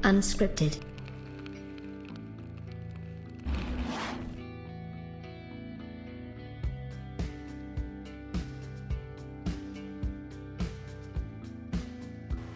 Unscripted.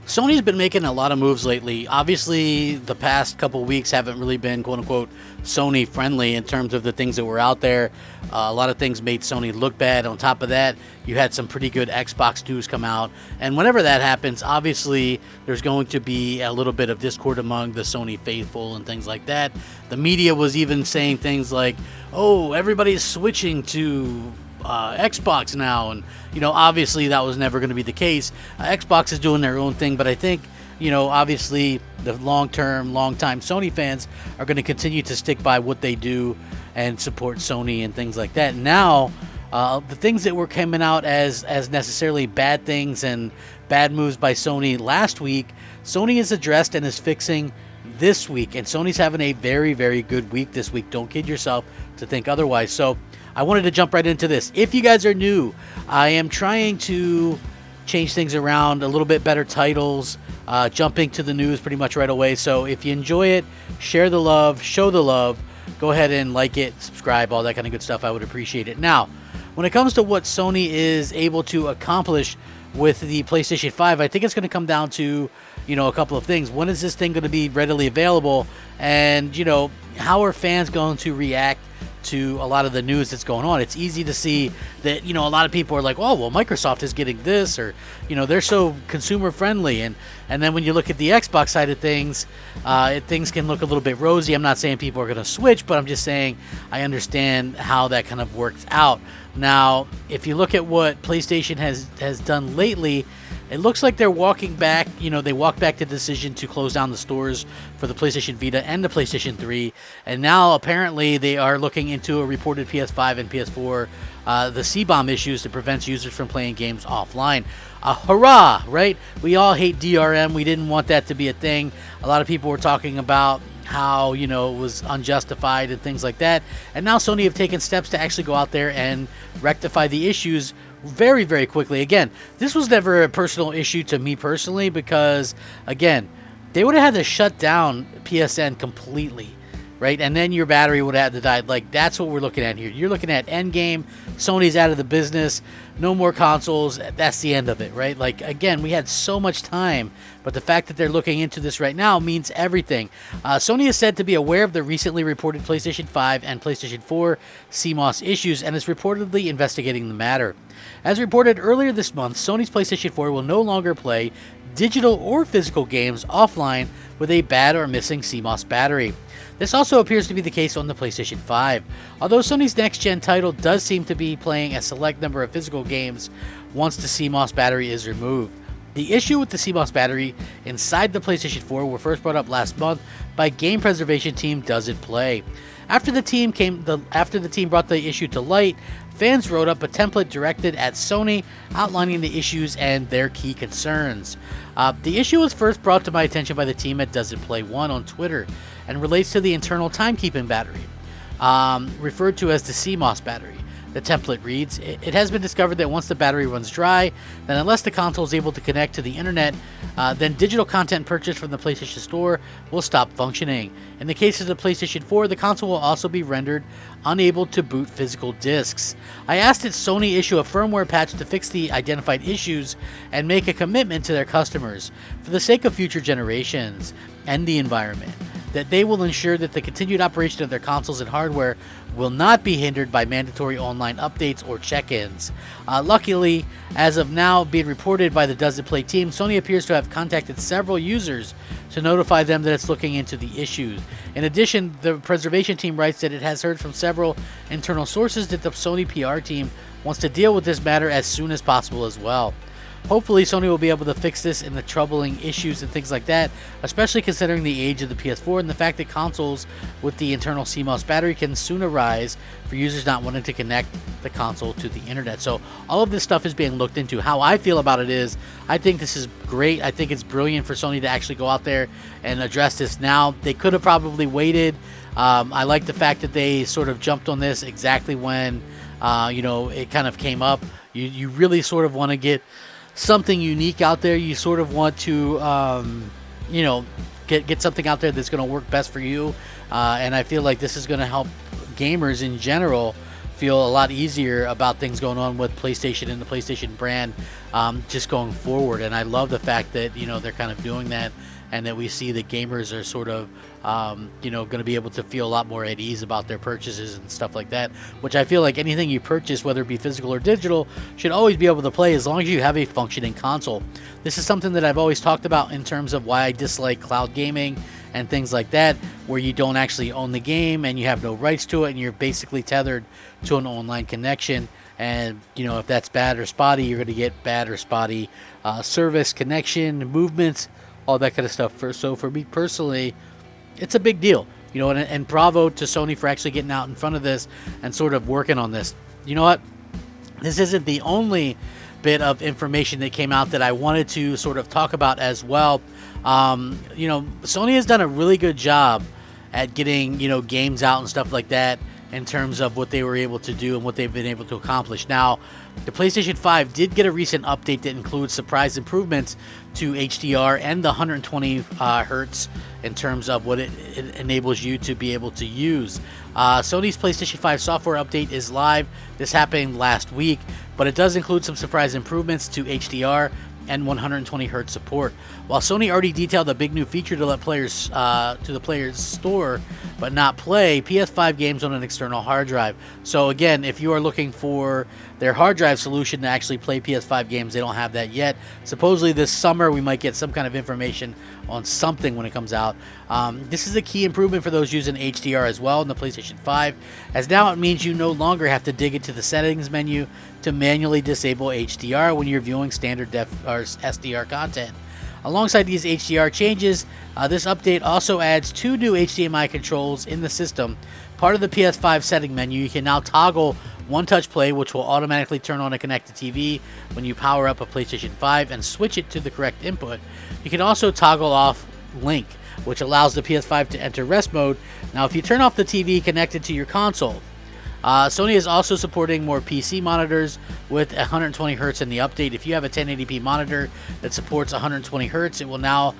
Sony's been making a lot of moves lately. Obviously, the past couple weeks haven't really been quote-unquote Sony friendly in terms of the things that were out there. A lot of things made Sony look bad. On top of that, you had some pretty good Xbox news come out. And whenever that happens, obviously, there's going to be a little bit of discord among the Sony faithful and things like that. The media was even saying things like, oh, everybody's switching to Xbox now, and obviously that was never going to be the case. Xbox is doing their own thing, but I think obviously the long-time Sony fans are going to continue to stick by what they do and support Sony and things like that. Now the things that were coming out as necessarily bad things and bad moves by Sony last week, Sony is addressed and is fixing this week, and Sony's having a very, very good week this week. Don't kid yourself to think otherwise. So I wanted to jump right into this. If you guys are new, I am trying to change things around, a little bit better titles, jumping to the news pretty much right away. So if you enjoy it, share the love, show the love, go ahead and like it, subscribe, all that kind of good stuff. I would appreciate it. Now, when it comes to what Sony is able to accomplish with the PlayStation 5, I think it's going to come down to, a couple of things. When is this thing going to be readily available? And, how are fans going to react to a lot of the news that's going on? It's easy to see that, a lot of people are like, oh, well, Microsoft is getting this, or, they're so consumer friendly. And then when you look at the Xbox side of things, things can look a little bit rosy. I'm not saying people are going to switch, but I'm just saying I understand how that kind of works out. Now, if you look at what PlayStation has done lately, it looks like they're walking back. They walked back the decision to close down the stores for the PlayStation Vita and the PlayStation 3. And now apparently they are looking into a reported PS5 and PS4, the C-bomb issues that prevents users from playing games offline. Hurrah, right? We all hate DRM. We didn't want that to be a thing. A lot of people were talking about how, it was unjustified and things like that. And now Sony have taken steps to actually go out there and rectify the issues very, very quickly. Again, this was never a personal issue to me personally because, again, they would have had to shut down PSN completely, right? And then your battery would have to die. Like, that's what we're looking at here. You're looking at endgame. Sony's out of the business. No more consoles. That's the end of it, right? Like, again, we had so much time, but the fact that they're looking into this right now means everything. Sony is said to be aware of the recently reported PlayStation 5 and PlayStation 4 CMOS issues and is reportedly investigating the matter. As reported earlier this month, Sony's PlayStation 4 will no longer play digital or physical games offline with a bad or missing CMOS battery. This also appears to be the case on the PlayStation 5. Although Sony's next-gen title does seem to be playing a select number of physical games once the CMOS battery is removed. The issue with the CMOS battery inside the PlayStation 4 were first brought up last month by game preservation team Does It Play. After the team brought the issue to light, fans wrote up a template directed at Sony outlining the issues and their key concerns. The issue was first brought to my attention by the team at Does It Play 1 on Twitter and relates to the internal timekeeping battery, referred to as the CMOS battery. The template reads, it has been discovered that once the battery runs dry, then unless the console is able to connect to the internet, then digital content purchased from the PlayStation Store will stop functioning. In the case of the PlayStation 4, the console will also be rendered unable to boot physical discs. I asked that Sony issue a firmware patch to fix the identified issues and make a commitment to their customers, for the sake of future generations and the environment, that they will ensure that the continued operation of their consoles and hardware will not be hindered by mandatory online updates or check-ins. Luckily, as of now being reported by the Does It Play team, Sony appears to have contacted several users to notify them that it's looking into the issues. In addition, the preservation team writes that it has heard from several internal sources that the Sony PR team wants to deal with this matter as soon as possible as well. Hopefully, Sony will be able to fix this and the troubling issues and things like that, especially considering the age of the PS4 and the fact that consoles with the internal CMOS battery can soon arise for users not wanting to connect the console to the internet. So all of this stuff is being looked into. How I feel about it is, I think this is great. I think it's brilliant for Sony to actually go out there and address this now. They could have probably waited. I like the fact that they sort of jumped on this exactly when, it kind of came up. You really sort of want to get something unique out there. You sort of want to, kind get something out there that's going to work best for you. And I feel like this is going to help gamers in general feel a lot easier about things going on with PlayStation and the PlayStation brand, just going forward. And I love the fact that, you know, they're kind of doing that, and that we see that gamers are sort of, you know, going to be able to feel a lot more at ease about their purchases and stuff like that, which I feel like anything you purchase, whether it be physical or digital, should always be able to play as long as you have a functioning console. This is something that I've always talked about in terms of why I dislike cloud gaming and things like that, where you don't actually own the game and you have no rights to it, and you're basically tethered to an online connection. And, you know, if that's bad or spotty, you're going to get bad or spotty service, connection, movements, all that kind of stuff. So for me personally, it's a big deal, you know, and bravo to Sony for actually getting out in front of this and sort of working on this. You know what? This isn't the only bit of information that came out that I wanted to sort of talk about as well. You know, Sony has done a really good job at getting, you know, games out and stuff like that in terms of what they were able to do and what they've been able to accomplish. Now, the PlayStation 5 did get a recent update that includes surprise improvements to HDR and the 120 hertz in terms of what it enables you to be able to use. Sony's PlayStation 5 software update is live. This happened last week, but it does include some surprise improvements to HDR and 120 hertz support. While Sony already detailed a big new feature to let players to the player's store but not play PS5 games on an external hard drive. So again, if you are looking for their hard drive solution to actually play PS5 games, they don't have that yet. Supposedly this summer we might get some kind of information on something when it comes out. This is a key improvement for those using HDR as well in the PlayStation 5, as now it means you no longer have to dig into the settings menu to manually disable HDR when you're viewing standard def or SDR content. Alongside these HDR changes, this update also adds 2 new HDMI controls in the system. Part of the PS5 setting menu, you can now toggle One Touch Play, which will automatically turn on a connected TV when you power up a PlayStation 5 and switch it to the correct input. You can also toggle off Link, which allows the PS5 to enter rest mode. Now, if you turn off the TV connected to your console, Sony is also supporting more PC monitors with 120 Hz in the update. If you have a 1080p monitor that supports 120 Hz, it will now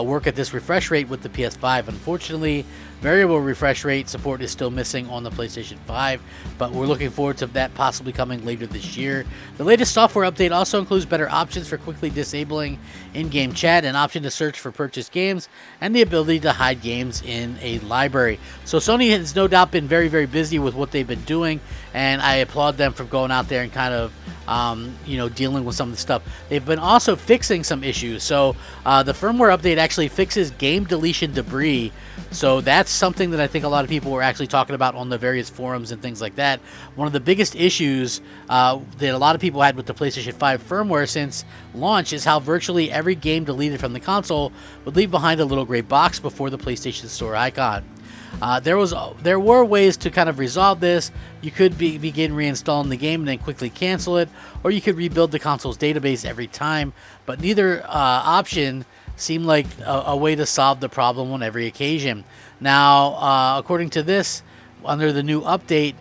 work at this refresh rate with the PS5. Unfortunately, variable refresh rate support is still missing on the PlayStation 5, but we're looking forward to that possibly coming later this year. The latest software update also includes better options for quickly disabling in-game chat, an option to search for purchased games, and the ability to hide games in a library. So Sony has no doubt been very, very busy with what they've been doing, and I applaud them for going out there and kind of you know, dealing with some of the stuff. They've been also fixing some issues. So the firmware update actually fixes game deletion debris. So that's something that I think a lot of people were actually talking about on the various forums and things like that. One of the biggest issues that a lot of people had with the PlayStation 5 firmware since launch is how virtually every game deleted from the console would leave behind a little gray box before the PlayStation Store icon. There were ways to kind of resolve this. You could begin reinstalling the game and then quickly cancel it, or you could rebuild the console's database every time, but neither option seemed like a way to solve the problem on every occasion. Now, according to this, under the new update,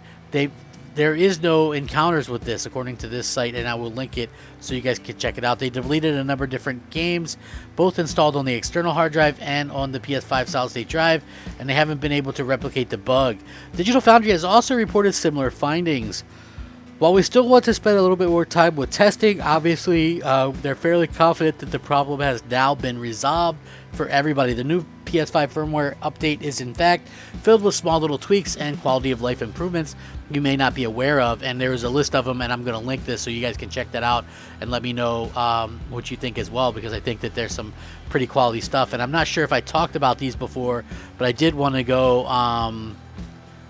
there is no encounters with this, according to this site, and I will link it so you guys can check it out. They deleted a number of different games, both installed on the external hard drive and on the PS5 solid-state drive, and they haven't been able to replicate the bug. Digital Foundry has also reported similar findings. While we still want to spend a little bit more time with testing, obviously they're fairly confident that the problem has now been resolved for everybody. The new PS5 firmware update is in fact filled with small little tweaks and quality of life improvements you may not be aware of, and there is a list of them, and I'm going to link this so you guys can check that out and let me know what you think as well, because I think that there's some pretty quality stuff. And I'm not sure if I talked about these before, but I did want to go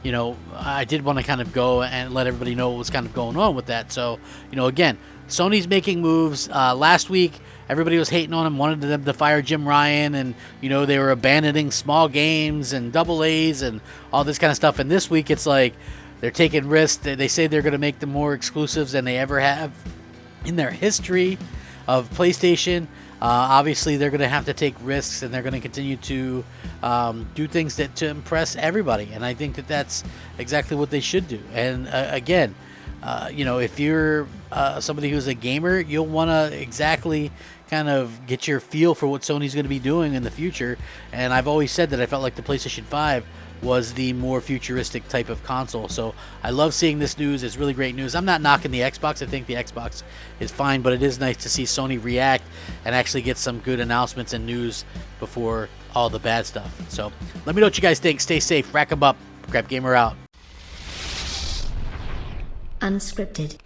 you know, I did want to kind of go and let everybody know what was kind of going on with that. So, you know, again, Sony's making moves. Last week, everybody was hating on them, wanted them to fire Jim Ryan, and, you know, they were abandoning small games and double A's and all this kind of stuff. And this week, it's like they're taking risks. They say they're going to make them more exclusives than they ever have in their history of PlayStation. Obviously, they're going to have to take risks, and they're going to continue to do things to impress everybody. And I think that that's exactly what they should do. And again, you know, if you're somebody who's a gamer, you'll want to exactly kind of get your feel for what Sony's going to be doing in the future. And I've always said that I felt like the PlayStation 5 was the more futuristic type of console. So I love seeing this news. It's really great news. I'm not knocking the Xbox. I think the Xbox is fine, but it is nice to see Sony react and actually get some good announcements and news before all the bad stuff. So let me know what you guys think. Stay safe. Rack 'em up. Crapgamer out. Unscripted.